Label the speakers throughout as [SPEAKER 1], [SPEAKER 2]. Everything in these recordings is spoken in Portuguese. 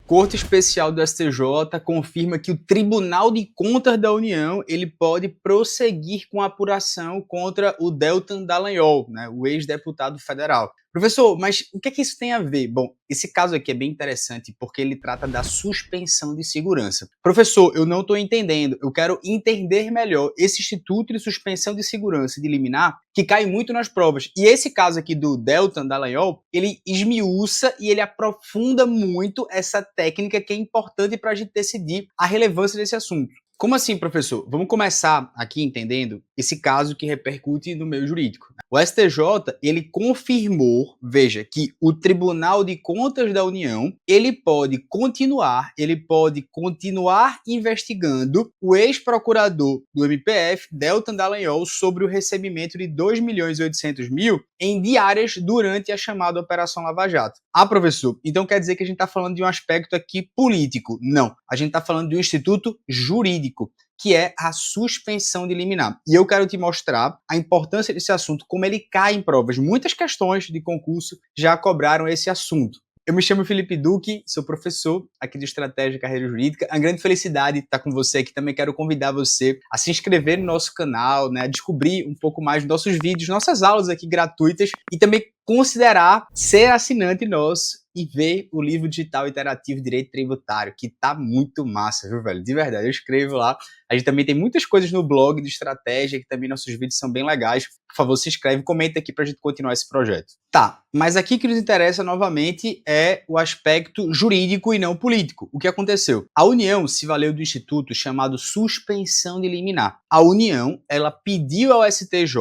[SPEAKER 1] Corte Especial do STJ confirma que o Tribunal de Contas da União ele pode prosseguir com a apuração contra o Deltan Dallagnol, né, o ex-deputado federal. Professor, mas o que é que isso tem a ver? Bom, esse caso aqui é bem interessante porque ele trata da suspensão de segurança. Professor, eu não estou entendendo, eu quero entender melhor esse Instituto de Suspensão de Segurança de liminar que cai muito nas provas. E esse caso aqui do Deltan Dallagnol, ele esmiuça e ele aprofunda muito essa técnica que é importante para a gente decidir a relevância desse assunto. Como assim, professor? Vamos começar aqui entendendo esse caso que repercute no meio jurídico. O STJ, ele confirmou, veja, que o Tribunal de Contas da União, ele pode continuar investigando o ex-procurador do MPF, Deltan Dallagnol, sobre o recebimento de 2.800.000 em diárias durante a chamada Operação Lava Jato. Ah, professor, então quer dizer que a gente está falando de um aspecto aqui político? Não, a gente está falando de um instituto jurídico, que é a suspensão de liminar. E eu quero te mostrar a importância desse assunto, como ele cai em provas. Muitas questões de concurso já cobraram esse assunto. Eu me chamo Felipe Duque, sou professor aqui de Estratégia e Carreira Jurídica. É uma grande felicidade estar com você aqui. Também quero convidar você a se inscrever no nosso canal, né, a descobrir um pouco mais dos nossos vídeos, nossas aulas aqui gratuitas e também considerar ser assinante nosso e ver o livro digital interativo Direito Tributário, que tá muito massa, viu, velho? De verdade, eu escrevo lá. A gente também tem muitas coisas no blog de estratégia, que também nossos vídeos são bem legais. Por favor, se inscreve e comenta aqui pra gente continuar esse projeto. Tá, mas aqui o que nos interessa novamente é o aspecto jurídico e não político. O que aconteceu? A União se valeu do instituto chamado suspensão de liminar. A União, ela pediu ao STJ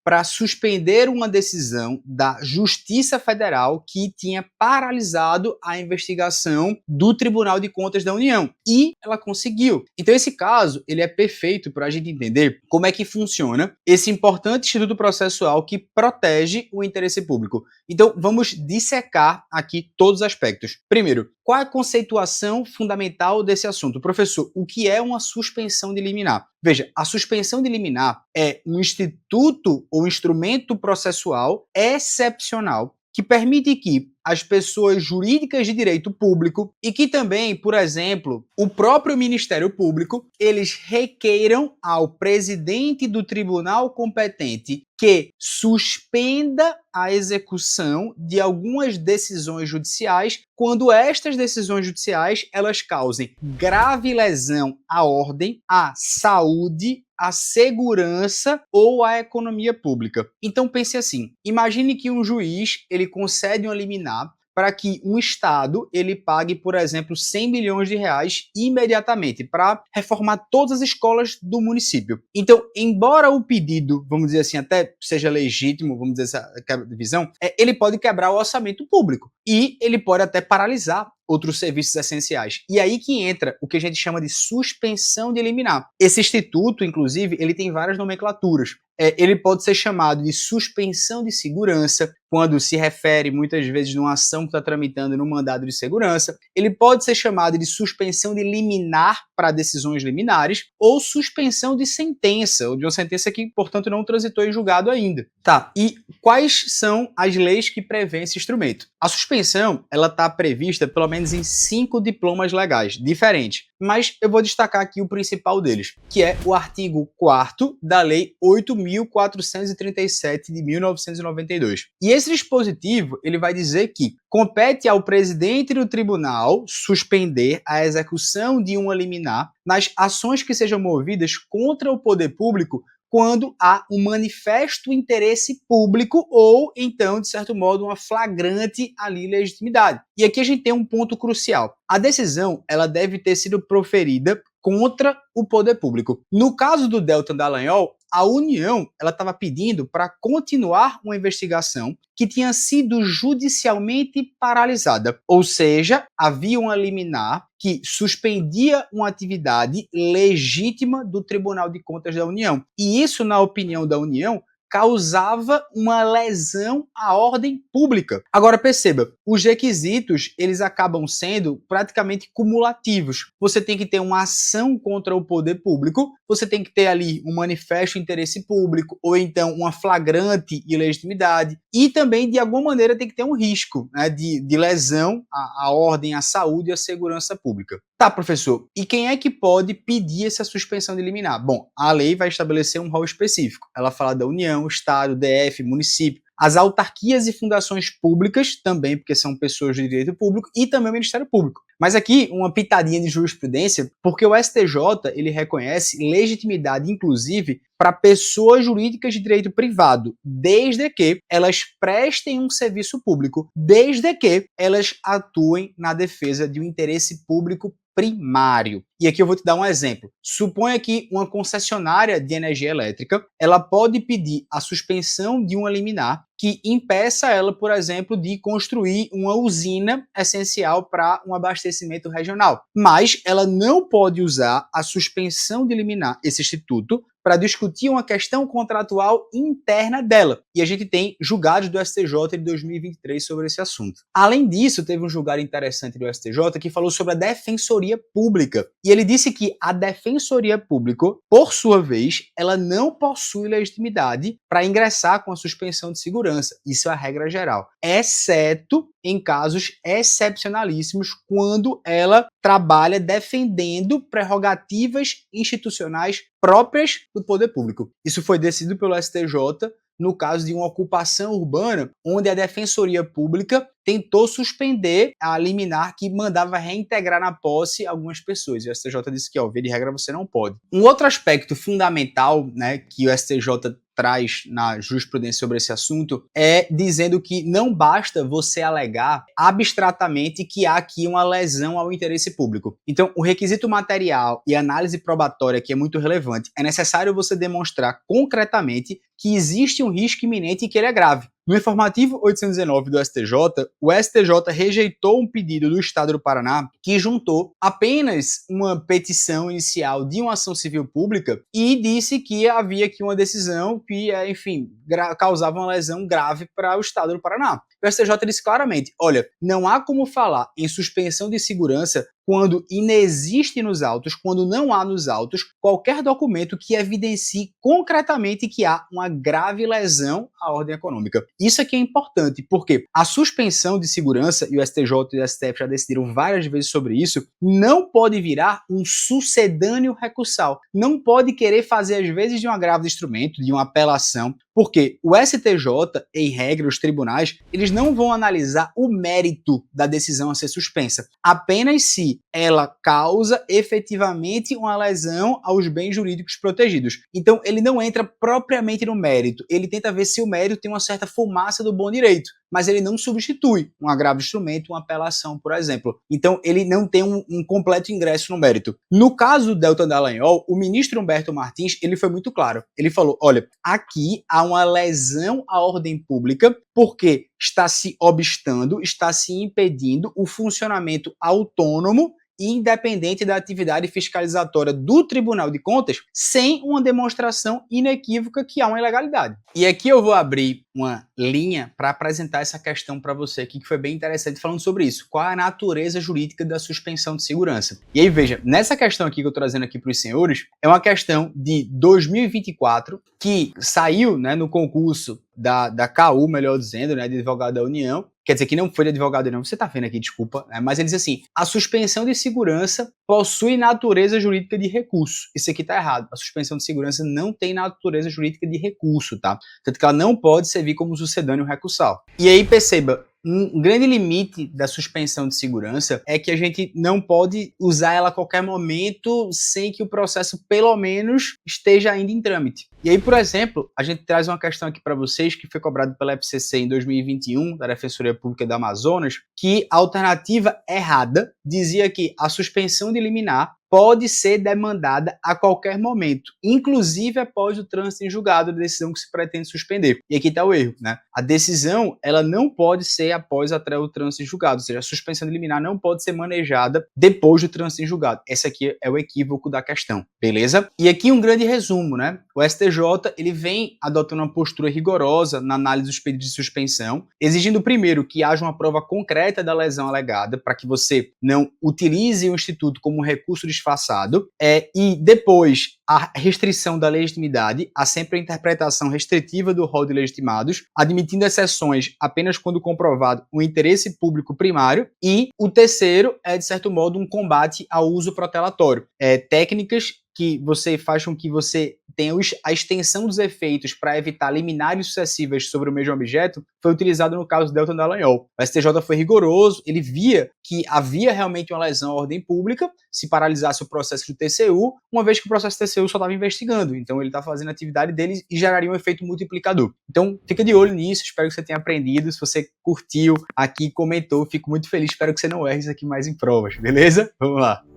[SPEAKER 1] para suspender uma decisão da Justiça Federal que tinha paralisado a investigação do Tribunal de Contas da União. E ela conseguiu. Então esse caso, ele é perfeito para a gente entender como é que funciona esse importante instituto processual que protege o interesse público. Então vamos dissecar aqui todos os aspectos. Primeiro, qual é a conceituação fundamental desse assunto? Professor, o que é uma suspensão de liminar? Veja, a suspensão de liminar é um instituto ou instrumento processual excepcional que permite que as pessoas jurídicas de direito público e que também, por exemplo, o próprio Ministério Público, eles requeiram ao presidente do tribunal competente que suspenda a execução de algumas decisões judiciais quando estas decisões judiciais elas causem grave lesão à ordem, à saúde, à segurança ou à economia pública. Então pense assim, imagine que um juiz ele concede uma liminar para que um estado ele pague, por exemplo, 100 milhões de reais imediatamente para reformar todas as escolas do município. Então, embora o pedido, vamos dizer assim, até seja legítimo, vamos dizer essa divisão, ele pode quebrar o orçamento público e ele pode até paralisar outros serviços essenciais. E aí que entra o que a gente chama de suspensão de liminar. Esse instituto, inclusive, ele tem várias nomenclaturas. Ele pode ser chamado de suspensão de segurança, quando se refere muitas vezes numa ação que está tramitando no mandado de segurança. Ele pode ser chamado de suspensão de liminar para decisões liminares, ou suspensão de sentença, ou de uma sentença que, portanto, não transitou em julgado ainda. Tá, e quais são as leis que prevêem esse instrumento? A suspensão, ela está prevista pelo menos em 5 diplomas legais diferentes, mas eu vou destacar aqui o principal deles, que é o artigo 4º da Lei 8.437 de 1992. E esse dispositivo, ele vai dizer que compete ao presidente do tribunal suspender a execução de uma liminar nas ações que sejam movidas contra o poder público quando há um manifesto interesse público ou, então, de certo modo, uma flagrante ali legitimidade. E aqui a gente tem um ponto crucial. A decisão ela deve ter sido proferida contra o poder público. No caso do Deltan Dallagnol, a União estava pedindo para continuar uma investigação que tinha sido judicialmente paralisada. Ou seja, havia uma liminar que suspendia uma atividade legítima do Tribunal de Contas da União. E isso, na opinião da União, causava uma lesão à ordem pública. Agora perceba, os requisitos eles acabam sendo praticamente cumulativos. Você tem que ter uma ação contra o poder público, você tem que ter ali um manifesto de interesse público, ou então uma flagrante ilegitimidade, e também, de alguma maneira, tem que ter um risco, né, de lesão à ordem, à saúde e à segurança pública. Tá, professor, e quem é que pode pedir essa suspensão de liminar? Bom, a lei vai estabelecer um rol específico. Ela fala da União, Estado, DF, município, as autarquias e fundações públicas, também porque são pessoas de direito público, e também o Ministério Público. Mas aqui, uma pitadinha de jurisprudência, porque o STJ ele reconhece legitimidade, inclusive, para pessoas jurídicas de direito privado, desde que elas prestem um serviço público, desde que elas atuem na defesa de um interesse público primário. E aqui eu vou te dar um exemplo. Suponha que uma concessionária de energia elétrica, ela pode pedir a suspensão de uma liminar que impeça ela, por exemplo, de construir uma usina essencial para um abastecimento regional. Mas ela não pode usar a suspensão de liminar, esse instituto, para discutir uma questão contratual interna dela. E a gente tem julgados do STJ de 2023 sobre esse assunto. Além disso, teve um julgado interessante do STJ que falou sobre a Defensoria Pública. E ele disse que a Defensoria Pública, por sua vez, ela não possui legitimidade para ingressar com a suspensão de segurança. Isso é a regra geral. Exceto em casos excepcionalíssimos, quando ela trabalha defendendo prerrogativas institucionais próprias do poder público. Isso foi decidido pelo STJ no caso de uma ocupação urbana, onde a Defensoria Pública tentou suspender a liminar que mandava reintegrar na posse algumas pessoas. E o STJ disse que, via de regra, você não pode. Um outro aspecto fundamental, né, que o STJ traz na jurisprudência sobre esse assunto é dizendo que não basta você alegar abstratamente que há aqui uma lesão ao interesse público. Então, o requisito material e análise probatória, que é muito relevante, é necessário você demonstrar concretamente que existe um risco iminente e que ele é grave. No informativo 819 do STJ, o STJ rejeitou um pedido do Estado do Paraná que juntou apenas uma petição inicial de uma ação civil pública e disse que havia aqui uma decisão que, enfim, causava uma lesão grave para o Estado do Paraná. O STJ disse claramente, olha, não há como falar em suspensão de segurança quando inexiste nos autos, quando não há nos autos, qualquer documento que evidencie concretamente que há uma grave lesão à ordem econômica. Isso aqui é importante, porque a suspensão de segurança, e o STJ e o STF já decidiram várias vezes sobre isso, não pode virar um sucedâneo recursal. Não pode querer fazer, às vezes, de um agravo de instrumento, de uma apelação, porque o STJ, em regra, os tribunais, eles não vão analisar o mérito da decisão a ser suspensa, apenas se ela causa efetivamente uma lesão aos bens jurídicos protegidos. Então, ele não entra propriamente no mérito, ele tenta ver se o mérito tem uma certa fumaça do bom direito, mas ele não substitui um agravo de instrumento, uma apelação, por exemplo. Então, ele não tem um completo ingresso no mérito. No caso do Deltan Dallagnol, o ministro Humberto Martins, ele foi muito claro. Ele falou, olha, aqui há uma lesão à ordem pública porque está se obstando, está se impedindo o funcionamento autônomo e independente da atividade fiscalizatória do Tribunal de Contas, sem uma demonstração inequívoca que há uma ilegalidade. E aqui eu vou abrir uma linha para apresentar essa questão para você aqui, que foi bem interessante falando sobre isso. Qual é a natureza jurídica da suspensão de segurança? E aí, veja, nessa questão aqui que eu estou trazendo aqui para os senhores, é uma questão de 2024, que saiu, né, no concurso da CAU, melhor dizendo, né, de advogado da União. Quer dizer que não foi de advogado não, você está vendo aqui, desculpa, né? Mas ele diz assim, a suspensão de segurança possui natureza jurídica de recurso. Isso aqui está errado, a suspensão de segurança não tem natureza jurídica de recurso, tá? Tanto que ela não pode servir como sucedâneo recursal. E aí perceba, um grande limite da suspensão de segurança é que a gente não pode usar ela a qualquer momento sem que o processo, pelo menos, esteja ainda em trâmite. E aí, por exemplo, a gente traz uma questão aqui para vocês que foi cobrada pela FCC em 2021, da Defensoria Pública do Amazonas, que a alternativa errada dizia que a suspensão de liminar pode ser demandada a qualquer momento, inclusive após o trânsito em julgado da decisão que se pretende suspender. E aqui está o erro, né? A decisão, ela não pode ser após até o trânsito em julgado, ou seja, a suspensão liminar não pode ser manejada depois do trânsito em julgado. Esse aqui é o equívoco da questão, beleza? E aqui um grande resumo, né? O STJ, ele vem adotando uma postura rigorosa na análise dos pedidos de suspensão, exigindo primeiro que haja uma prova concreta da lesão alegada, para que você não utilize o instituto como um recurso disfarçado, e depois a restrição da legitimidade, há sempre a interpretação restritiva do rol de legitimados, admitindo exceções apenas quando comprovado o interesse público primário, e o terceiro é, de certo modo, um combate ao uso protelatório. Técnicas que você faz com que você tenha a extensão dos efeitos para evitar liminares sucessivas sobre o mesmo objeto, foi utilizado no caso Deltan Dallagnol. O STJ foi rigoroso, ele via que havia realmente uma lesão à ordem pública se paralisasse o processo do TCU, uma vez que o processo do TCU só estava investigando. Então ele está fazendo a atividade dele e geraria um efeito multiplicador. Então fica de olho nisso, espero que você tenha aprendido. Se você curtiu aqui, comentou, fico muito feliz, espero que você não erre isso aqui mais em provas, beleza? Vamos lá.